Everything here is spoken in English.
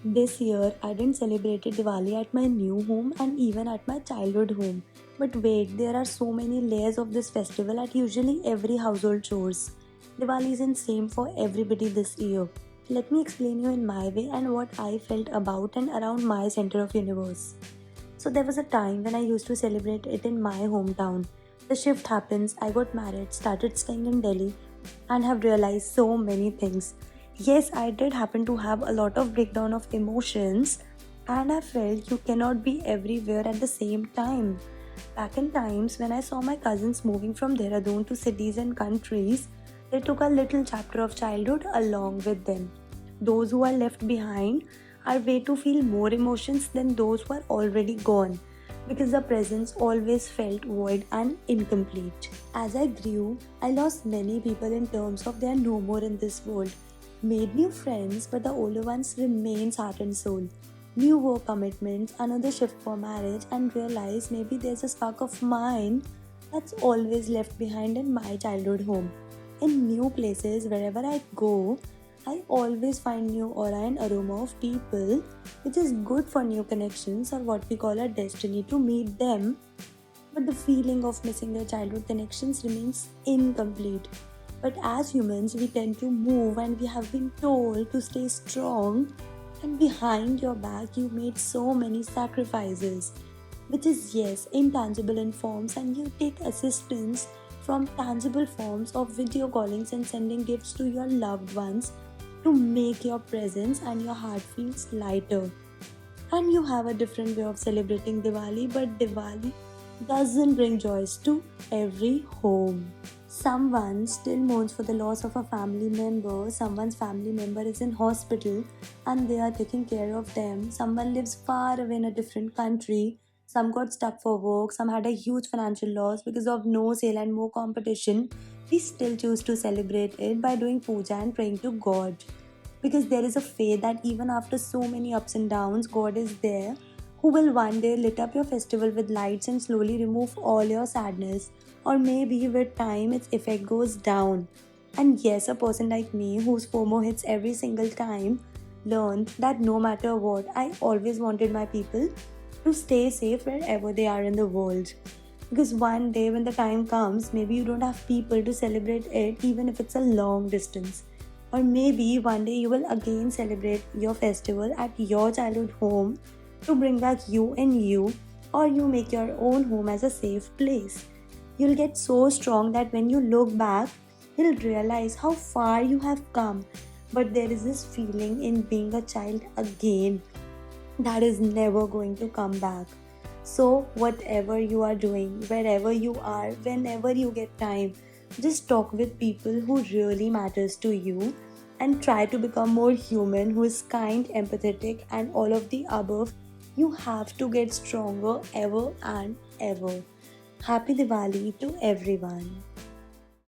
This year, I didn't celebrate Diwali at my new home and even at my childhood home. But wait, there are so many layers of this festival at usually every household chores. Diwali isn't same for everybody this year. Let me explain you in my way and what I felt about and around my center of universe. So there was a time when I used to celebrate it in my hometown. The shift happens, I got married, started staying in Delhi, and have realized so many things. Yes, I did happen to have a lot of breakdown of emotions, and I felt you cannot be everywhere at the same time. Back in times when I saw my cousins moving from Dehradun to cities and countries, they took a little chapter of childhood along with them. Those who are left behind are way to feel more emotions than those who are already gone because the presence always felt void and incomplete. As I grew, I lost many people in terms of they are no more in this world. Made new friends, but the older ones remains heart and soul. New work commitments, another shift for marriage, and realize maybe there's a spark of mine that's always left behind in my childhood home. In new places, wherever I go, I always find new aura and aroma of people, which is good for new connections or what we call a destiny to meet them. But the feeling of missing your childhood connections remains incomplete. But as humans, we tend to move and we have been told to stay strong. And behind your back, you made so many sacrifices, which is, yes, intangible in forms, and you take assistance from tangible forms of video callings and sending gifts to your loved ones to make your presence and your heart feels lighter. And you have a different way of celebrating Diwali, but Diwali doesn't bring joys to every home. Someone still mourns for the loss of a family member, someone's family member is in hospital and they are taking care of them, someone lives far away in a different country, some got stuck for work, some had a huge financial loss because of no sale and more competition. We still choose to celebrate it by doing puja and praying to God. Because there is a faith that even after so many ups and downs, God is there who will one day lit up your festival with lights and slowly remove all your sadness. Or maybe with time, its effect goes down. And yes, a person like me whose FOMO hits every single time learned that no matter what, I always wanted my people to stay safe wherever they are in the world. Because one day, when the time comes, maybe you don't have people to celebrate it, even if it's a long distance. Or maybe one day you will again celebrate your festival at your childhood home to bring back you and you, or you make your own home as a safe place. You'll get so strong that when you look back, you'll realize how far you have come. But there is this feeling in being a child again that is never going to come back. So, whatever you are doing, wherever you are, whenever you get time, just talk with people who really matters to you and try to become more human, who is kind, empathetic, and all of the above. You have to get stronger ever and ever. Happy Diwali to everyone.